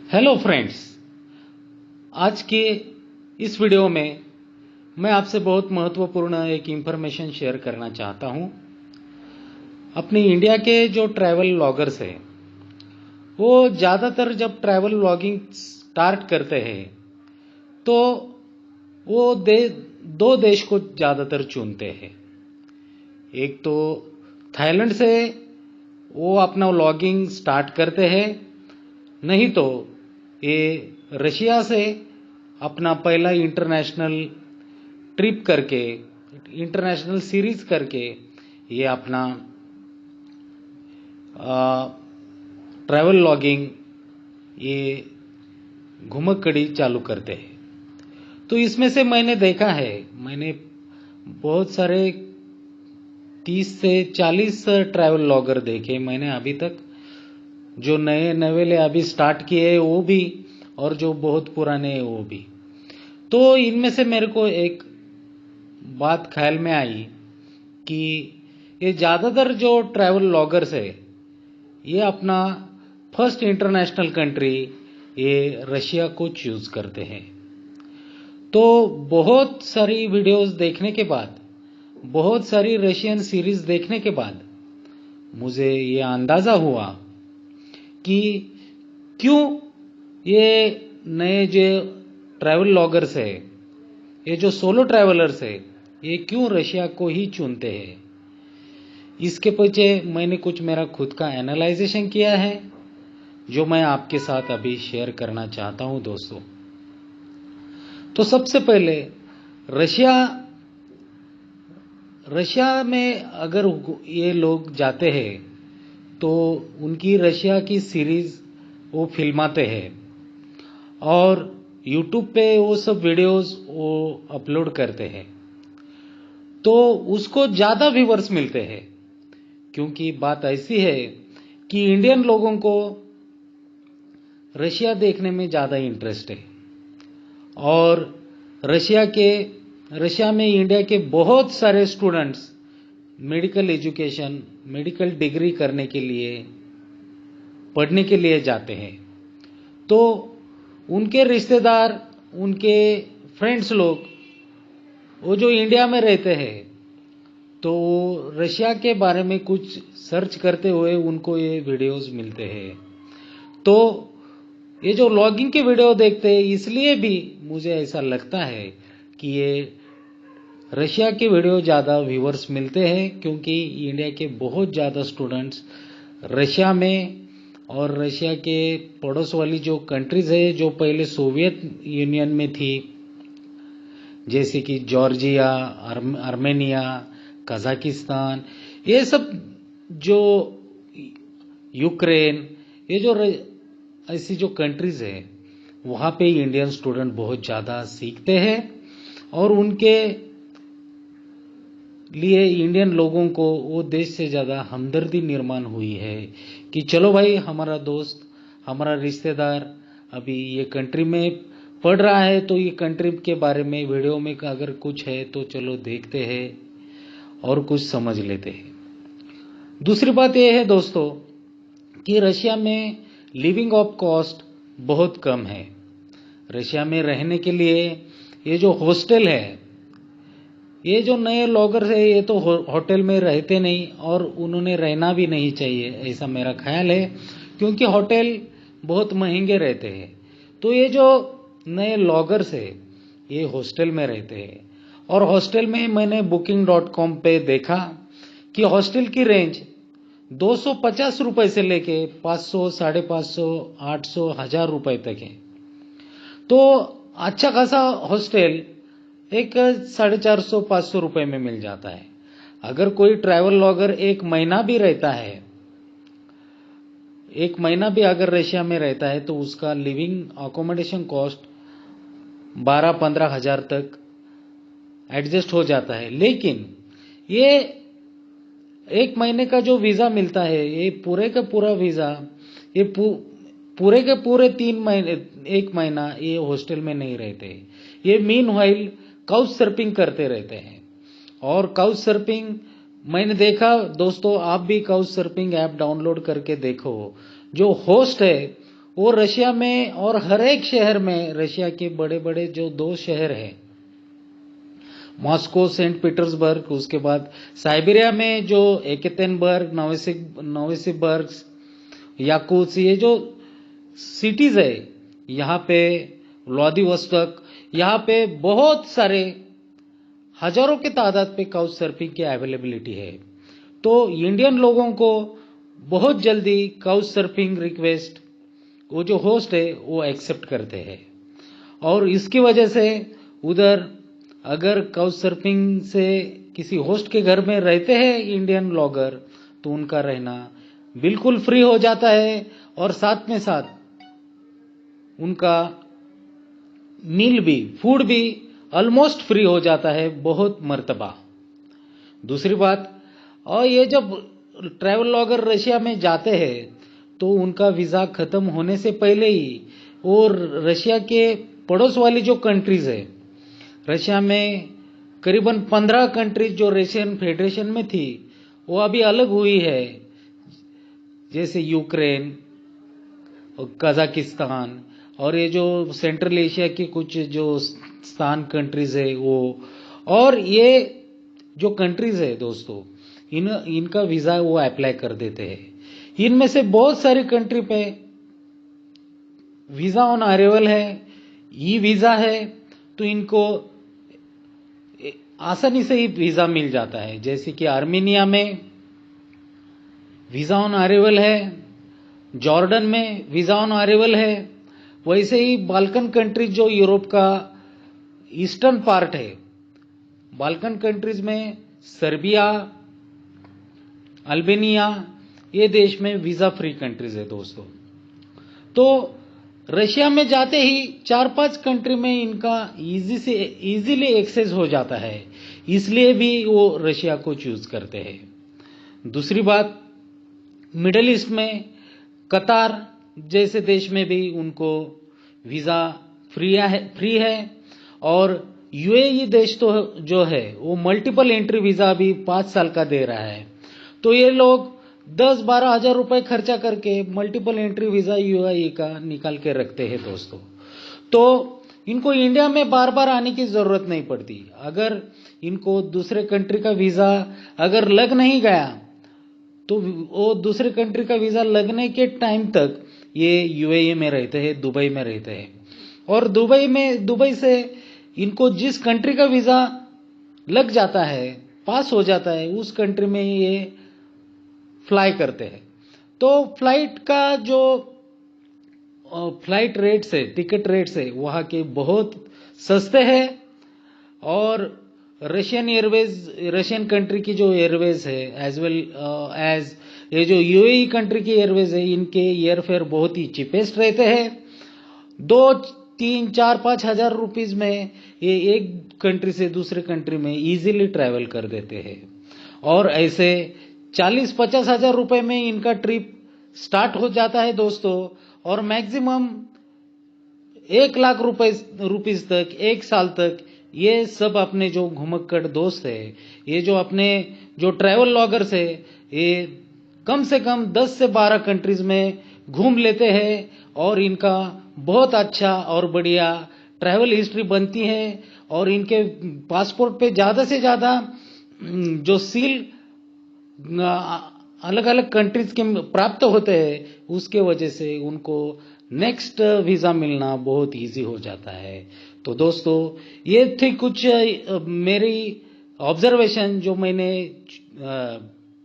Hello friends, आज के इस वीडियो में मैं आपसे बहुत महत्वपूर्ण एक इंफॉर्मेशन शेयर करना चाहता हूं। अपने इंडिया के जो ट्रैवल व्लॉगर्स हैं वो ज़्यादातर जब ट्रैवल व्लॉगिंग स्टार्ट करते हैं तो वो दो देश को ज़्यादातर चुनते हैं। एक तो थाईलैंड से वो अपना व्लॉगिंग स्टार्ट करते हैं, नहीं तो ये रशिया से अपना पहला इंटरनेशनल ट्रिप करके, इंटरनेशनल सीरीज करके ये अपना ट्रैवल लॉगिंग ये घुमक्कड़ी चालू करते हैं। तो इसमें से मैंने देखा है, मैंने बहुत सारे 30 से 40 ट्रैवल लॉगर देखे मैंने अभी तक, जो नए नवेले अभी स्टार्ट किए वो भी और जो बहुत पुराने हैं वो भी। तो इनमें से मेरे को एक बात ख्याल में आई कि ये ज़्यादातर जो ट्रैवल व्लॉगर्स है ये अपना फर्स्ट इंटरनेशनल कंट्री ये रशिया को चूज करते हैं। तो बहुत सारी वीडियोस देखने के बाद, बहुत सारी रशियन सीरीज देखने के बाद मुझे ये अंदाज़ा हुआ कि क्यों ये नए जो ट्रैवल व्लॉगर्स है, ये जो सोलो ट्रैवलर्स है, ये क्यों रशिया को ही चुनते हैं। इसके पीछे मैंने कुछ मेरा खुद का एनालाइजेशन किया है जो मैं आपके साथ अभी शेयर करना चाहता हूं दोस्तों। तो सबसे पहले रशिया में अगर ये लोग जाते हैं तो उनकी रशिया की सीरीज वो फिल्माते हैं और यूट्यूब पे वो सब वीडियोस वो अपलोड करते हैं, तो उसको ज़्यादा व्यूअर्स मिलते हैं। क्योंकि बात ऐसी है कि इंडियन लोगों को रशिया देखने में ज़्यादा इंटरेस्ट है और रशिया में इंडिया के बहुत सारे students medical education, medical degree करने के लिए, पढ़ने के लिए जाते हैं। तो उनके रिश्तेदार, उनके फ्रेंड्स लोग वो जो इंडिया में रहते हैं तो रशिया के बारे में कुछ सर्च करते हुए उनको ये वीडियोस मिलते हैं। तो ये जो व्लॉगिंग के वीडियो देखते हैं इसलिए भी मुझे ऐसा लगता है कि ये रशिया के वीडियो ज़्यादा व्यूअर्स मिलते हैं, क्योंकि इंडिया के बहुत ज़्यादा स्टूडेंट्स रशिया में और रशिया के पड़ोस वाली जो कंट्रीज़ है जो पहले सोवियत यूनियन में थी, जैसे कि जॉर्जिया, आर्मेनिया, कजाकिस्तान, ये सब जो यूक्रेन, ये जो ऐसी जो कंट्रीज़ है वहाँ पे इंडियन स्टूडेंट बहुत ज़्यादा सीखते हैं और उनके लिए इंडियन लोगों को वो देश से ज़्यादा हमदर्दी निर्माण हुई है कि चलो भाई, हमारा दोस्त, हमारा रिश्तेदार अभी ये कंट्री में पढ़ रहा है तो ये कंट्री के बारे में वीडियो में अगर कुछ है तो चलो देखते हैं और कुछ समझ लेते हैं। दूसरी बात ये है दोस्तों कि रशिया में लिविंग ऑफ कॉस्ट बहुत कम है। रशिया में रहने के लिए ये जो हॉस्टल है, ये जो नए व्लॉगर्स है ये तो होटल में रहते नहीं और उन्होंने रहना भी नहीं चाहिए, ऐसा मेरा ख्याल है, क्योंकि होटल बहुत महंगे रहते हैं। तो ये जो नए व्लॉगर्स है ये हॉस्टल में रहते हैं और हॉस्टल में मैंने booking.com पे देखा कि हॉस्टल की रेंज 250 रुपए से लेके 500, 550, 800, 1000 रुपए तक है। तो अच्छा खासा हॉस्टल एक 450, 500 रुपए में मिल जाता है। अगर कोई ट्रैवल व्लॉगर एक महीना भी रहता है, एक महीना भी अगर रशिया में रहता है तो उसका लिविंग अकोमोडेशन कॉस्ट 12-15 हजार तक एडजस्ट हो जाता है। लेकिन ये एक महीने का जो वीज़ा मिलता है, ये पूरे का पूरा वीज़ा, ये पूरे के पूरे 3 महीने, एक महीना ये हॉस्टल में नहीं रहते। ये मीनवाइल काउच सर्फिंग करते रहते हैं। और काउच सर्फिंग मैंने देखा दोस्तों, आप भी काउच सर्फिंग ऐप डाउनलोड करके देखो। जो होस्ट है वो रशिया में और हर एक शहर में, रशिया के बड़े बड़े जो 2 शहर हैं, मॉस्को, सेंट पीटर्सबर्ग, उसके बाद साइबेरिया में जो एकेतेनबर्ग, नोविसिबर्ग, याकुत्स्क, ये जो सिटीज है, यहाँ पे व्लादिवोस्तोक, यहाँ पे बहुत सारे हजारों के तादाद पे काउच सर्फिंग की अवेलेबिलिटी है। तो इंडियन लोगों को बहुत जल्दी काउच सर्फिंग रिक्वेस्ट वो जो होस्ट है वो एक्सेप्ट करते हैं, और इसकी वजह से उधर अगर काउच सर्फिंग से किसी होस्ट के घर में रहते हैं इंडियन ब्लॉगर, तो उनका रहना बिल्कुल फ्री हो जाता है, और साथ में साथ उनका मील भी, फूड भी ऑलमोस्ट फ्री हो जाता है, बहुत मर्तबा। दूसरी बात, और ये जब ट्रैवल ब्लॉगर रशिया में जाते हैं तो उनका वीजा खत्म होने से पहले ही, और रशिया के पड़ोस वाली जो कंट्रीज है, रशिया में करीबन 15 कंट्रीज जो रशियन फेडरेशन में थी वो अभी अलग हुई है, जैसे यूक्रेन, कजाकिस्तान, और ये जो सेंट्रल एशिया की कुछ जो स्थान कंट्रीज है वो, और ये जो कंट्रीज है दोस्तों, इनका वीजा वो अप्लाई कर देते हैं। इनमें से बहुत सारी कंट्री पे वीजा ऑन अराइवल है, ई वीजा है, तो इनको आसानी से ही वीजा मिल जाता है। जैसे कि आर्मेनिया में वीजा ऑन अराइवल है, जॉर्डन में वीजा ऑन अराइवल है, वैसे ही बाल्कन कंट्रीज जो यूरोप का ईस्टर्न पार्ट है, बाल्कन कंट्रीज में सर्बिया, अल्बानिया, ये देश में वीजा फ्री कंट्रीज है दोस्तों। तो रशिया में जाते ही 4-5 कंट्री में इनका इजीली एक्सेस हो जाता है, इसलिए भी वो रशिया को चूज करते हैं। दूसरी बात, मिडिल ईस्ट में कतार जैसे देश में भी उनको वीजा फ्री है, और यूएई देश तो जो है वो मल्टीपल एंट्री वीजा भी 5 साल का दे रहा है। तो ये लोग 10-12 हजार रुपए खर्चा करके मल्टीपल एंट्री वीजा यूएई का निकाल के रखते हैं दोस्तों। तो इनको इंडिया में बार बार आने की जरूरत नहीं पड़ती। अगर इनको दूसरे कंट्री का वीजा अगर लग नहीं गया, तो वो दूसरे कंट्री का वीजा लगने के टाइम तक ये यूएई में रहते हैं, दुबई में रहते हैं, और दुबई से इनको जिस कंट्री का वीजा लग जाता है, पास हो जाता है, उस कंट्री में ये फ्लाई करते हैं। तो फ्लाइट का जो फ्लाइट रेट्स है, टिकट रेट्स है, वहाँ के बहुत सस्ते हैं, और रशियन कंट्री की जो एयरवेज है एज वेल एज ये जो यूएई कंट्री की एयरवेज है, इनके एयरफेयर बहुत ही चीपेस्ट रहते हैं। 2-3-4-5 हजार रुपीज में ये एक कंट्री से दूसरे कंट्री में इजीली ट्रैवल कर देते हैं, और ऐसे 40-50 हजार रुपए में इनका ट्रिप स्टार्ट हो जाता है दोस्तों, और मैक्सिमम 1 लाख रुपीस तक, 1 साल तक ये सब अपने जो घुमक्कड़ दोस्त है, ये जो अपने जो ट्रैवल ब्लॉगर्स है, ये कम से कम 10 से 12 कंट्रीज में घूम लेते हैं, और इनका बहुत अच्छा और बढ़िया ट्रैवल हिस्ट्री बनती है, और इनके पासपोर्ट पे ज्यादा से ज्यादा जो सील अलग अलग कंट्रीज के प्राप्त होते हैं, उसके वजह से उनको नेक्स्ट वीजा मिलना बहुत इजी हो जाता है। तो दोस्तों, ये थी कुछ मेरी ऑब्जर्वेशन जो मैंने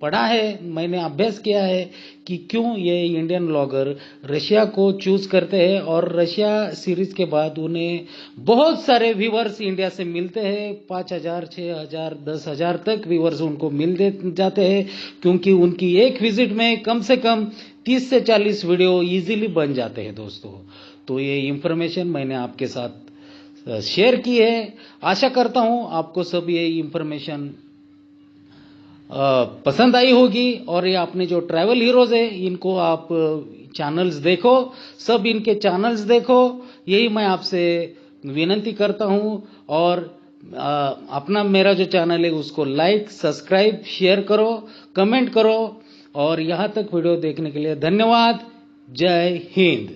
पढ़ा है, मैंने अभ्यास किया है कि क्यों ये इंडियन ब्लॉगर रशिया को चूज करते हैं, और रशिया सीरीज के बाद उन्हें बहुत सारे व्यूवर्स इंडिया से मिलते हैं। 5,000, 6,000, 10,000 तक व्यूवर्स उनको मिल जाते हैं, क्योंकि उनकी एक विजिट में कम से कम 30 से 40 वीडियो इजीली बन जाते हैं दोस्तों। तो ये इंफॉर्मेशन मैंने आपके साथ शेयर की है। आशा करता हूं आपको सब ये इंफॉर्मेशन पसंद आई होगी, और ये अपने जो ट्रैवल हीरोज है इनको आप चैनल्स देखो, सब इनके चैनल्स देखो, यही मैं आपसे विनती करता हूं। और अपना मेरा जो चैनल है उसको लाइक, सब्सक्राइब, शेयर करो, कमेंट करो, और यहां तक वीडियो देखने के लिए धन्यवाद। जय हिंद।